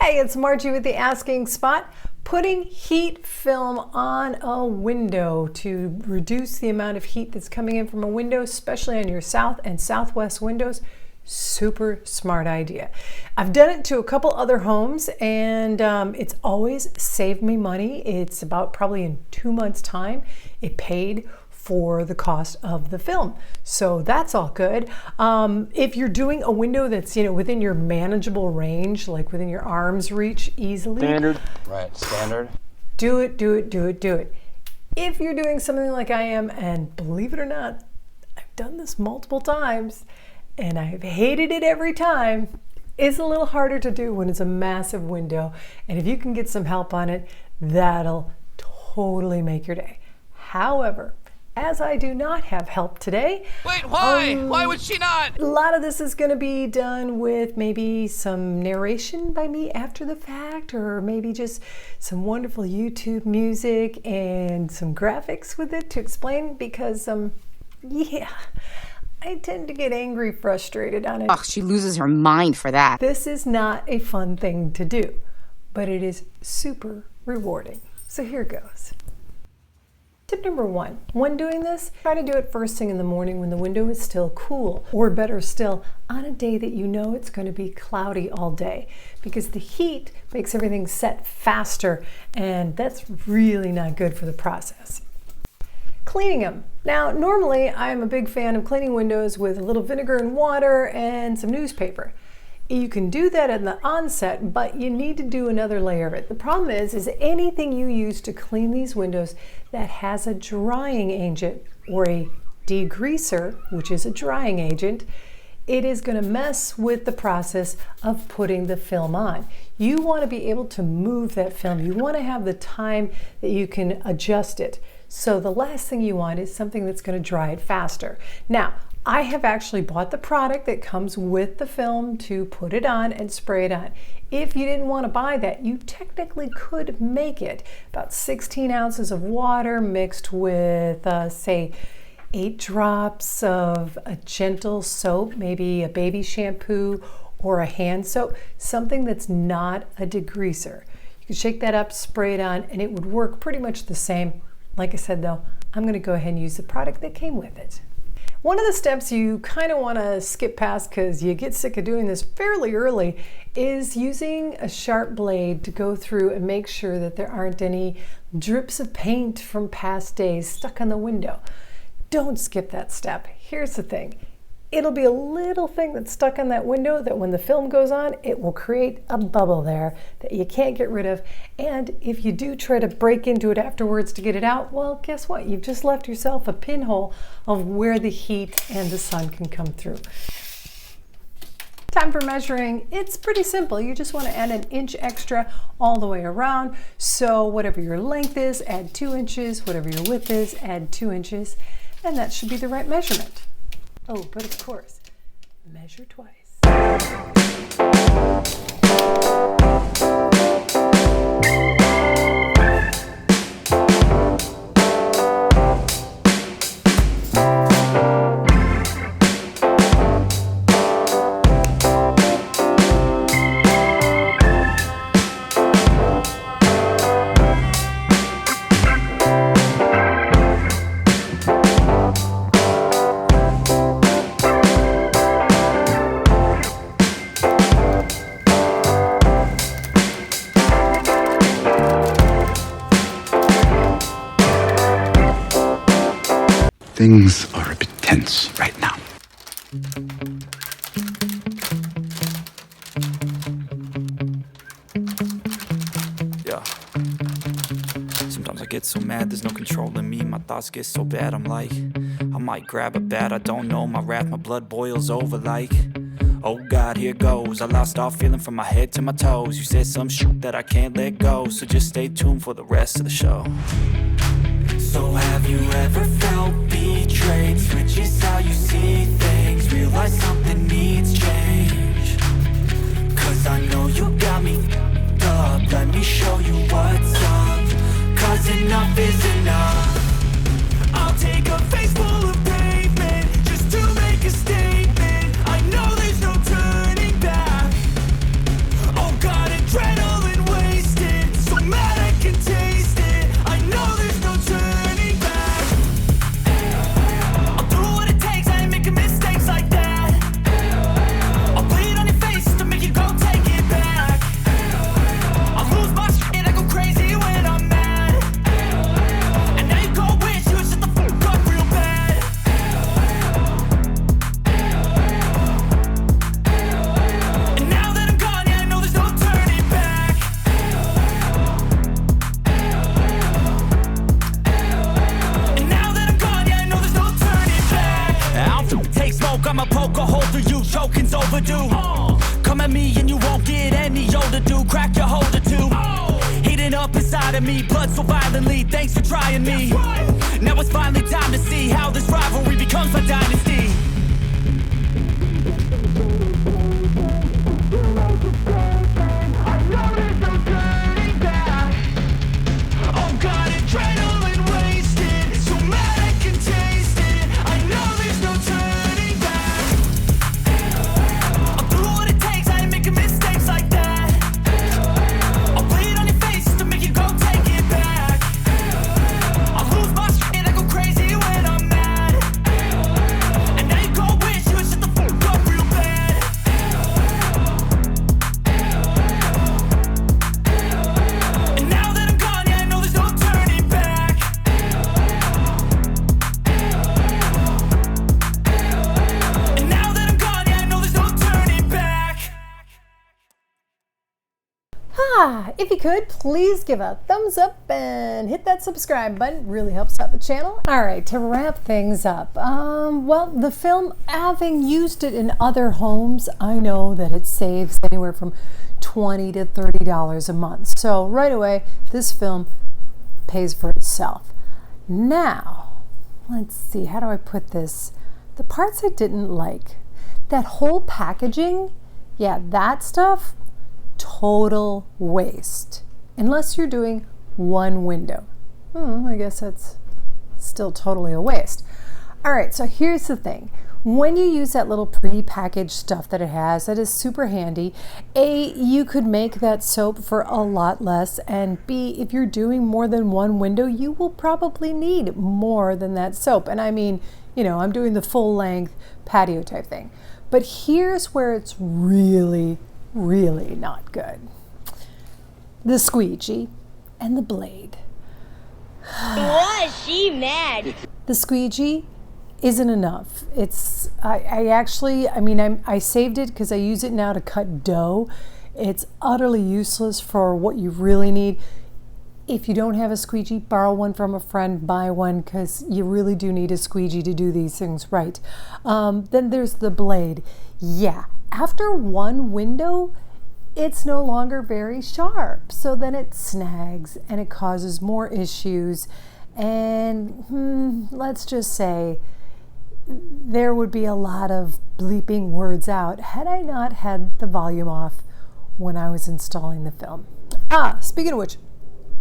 Hey, it's Margie with the Asking Spot. Putting heat film on a window to reduce the amount of heat that's coming in from a window, especially on your south and southwest windows. Super smart idea. I've done it to a couple other homes and it's always saved me money. It's about probably in 2 months' time, it paid for the cost of the film. So that's all good. If you're doing a window that's, within your manageable range, like within your arm's reach easily. Standard. Right, standard. Do it. If you're doing something like I am, and believe it or not, I've done this multiple times and I've hated it every time, it's a little harder to do when it's a massive window. And if you can get some help on it, that'll totally make your day. However, as I do not have help today. Wait, why? Why would she not? A lot of this is going to be done with maybe some narration by me after the fact, or maybe just some wonderful YouTube music and some graphics with it to explain, because I tend to get angry, frustrated on it. Ugh, she loses her mind for that. This is not a fun thing to do, but it is super rewarding. So here goes. Tip number 1, when doing this, try to do it first thing in the morning when the window is still cool, or better still, on a day that you know it's going to be cloudy all day, because the heat makes everything set faster, and that's really not good for the process. Cleaning them. Now, normally I'm a big fan of cleaning windows with a little vinegar and water and some newspaper. You can do that at the onset, but you need to do another layer of it. The problem is anything you use to clean these windows that has a drying agent or a degreaser, which is a drying agent, it is going to mess with the process of putting the film on. You want to be able to move that film. You want to have the time that you can adjust it. So the last thing you want is something that's going to dry it faster. Now, I have actually bought the product that comes with the film to put it on and spray it on. If you didn't want to buy that, you technically could make it. About 16 ounces of water mixed with, say, 8 drops of a gentle soap, maybe a baby shampoo or a hand soap, something that's not a degreaser. You can shake that up, spray it on, and it would work pretty much the same. Like I said though, I'm going to go ahead and use the product that came with it. One of the steps you kind of want to skip past, because you get sick of doing this fairly early, is using a sharp blade to go through and make sure that there aren't any drips of paint from past days stuck on the window. Don't skip that step. Here's the thing. It'll be a little thing that's stuck on that window that when the film goes on, it will create a bubble there that you can't get rid of. And if you do try to break into it afterwards to get it out, well, guess what? You've just left yourself a pinhole of where the heat and the sun can come through. Time for measuring. It's pretty simple. You just want to add 1 inch extra all the way around. So whatever your length is, add 2 inches. Whatever your width is, add 2 inches. And that should be the right measurement. Oh, but of course, measure twice. Things are a bit tense right now. Yeah. Sometimes I get so mad, there's no controlling me. My thoughts get so bad, I'm like, I might grab a bat, I don't know. My wrath, my blood boils over like, oh God, here goes. I lost all feeling from my head to my toes. You said some shit that I can't let go, so just stay tuned for the rest of the show. So have you ever felt betrayed? Switches how you see things, realize something needs change. Cause I know you got me up, let me show you what's up. Cause enough is enough. I'll take a face full of pavement just to make a statement. I know there's no turning back. Oh God, adrenaline. crack your holder too. Heating up inside of me, blood so violently, thanks for trying me. Now it's finally time to see how this rivalry becomes a dynasty. If you could, please give a thumbs up and hit that subscribe button. It really helps out the channel. All right, to wrap things up, well, the film, having used it in other homes, I know that it saves anywhere from $20 to $30 a month. So right away, this film pays for itself. Now, let's see, how do I put this? The parts I didn't like, that whole packaging, yeah, that stuff, total waste. Unless you're doing one window. I guess that's still totally a waste. All right, so here's the thing. When you use that little pre-packaged stuff that it has, that is super handy. A, you could make that soap for a lot less, and B, if you're doing more than one window, you will probably need more than that soap. And I mean, you know, I'm doing the full length patio type thing. But here's where it's really not good. The squeegee and the blade. Was she mad? The squeegee isn't enough. It's, I saved it because I use it now to cut dough. It's utterly useless for what you really need. If you don't have a squeegee, borrow one from a friend, buy one, because you really do need a squeegee to do these things right. Then there's the blade. Yeah, after one window, it's no longer very sharp. So then it snags and it causes more issues. And let's just say there would be a lot of bleeping words out had I not had the volume off when I was installing the film. Speaking of which,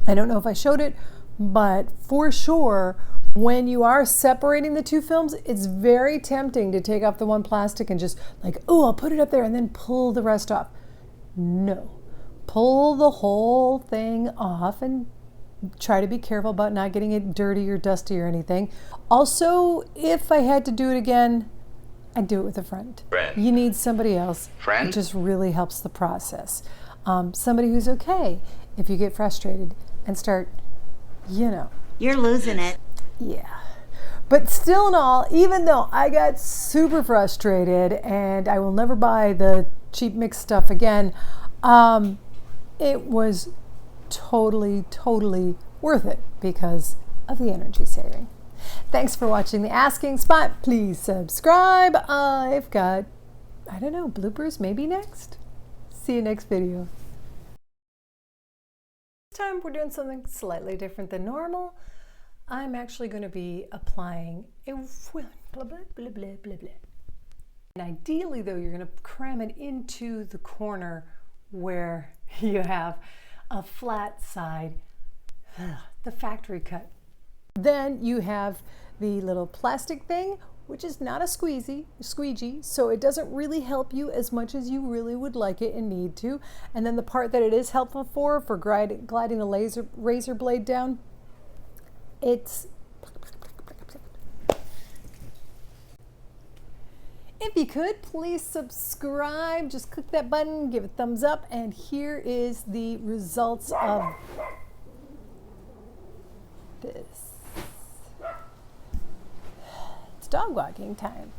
I don't know if I showed it, but for sure, when you are separating the two films, it's very tempting to take off the one plastic and just like, oh, I'll put it up there and then pull the rest off. No, pull the whole thing off and try to be careful about not getting it dirty or dusty or anything. Also, if I had to do it again, I'd do it with a friend. You need somebody else. It just really helps the process. Somebody who's okay if you get frustrated and start, you know. You're losing it. Yeah. But still in all, even though I got super frustrated and I will never buy the cheap mix stuff again, it was totally worth it because of the energy saving. Thanks for watching The Asking Spot. Please subscribe. I've got, I don't know, bloopers maybe next. See you next video. This time we're doing something slightly different than normal. I'm actually going to be applying a blah, blah, blah, blah, blah, blah. And ideally, though, you're going to cram it into the corner where you have a flat side, the factory cut. Then you have the little plastic thing, which is not a squeegee, so it doesn't really help you as much as you really would like it and need to. And then the part that it is helpful for gliding the razor blade down, it's, if you could, please subscribe. Just click that button, give it a thumbs up, and here is the results of this. It's dog walking time.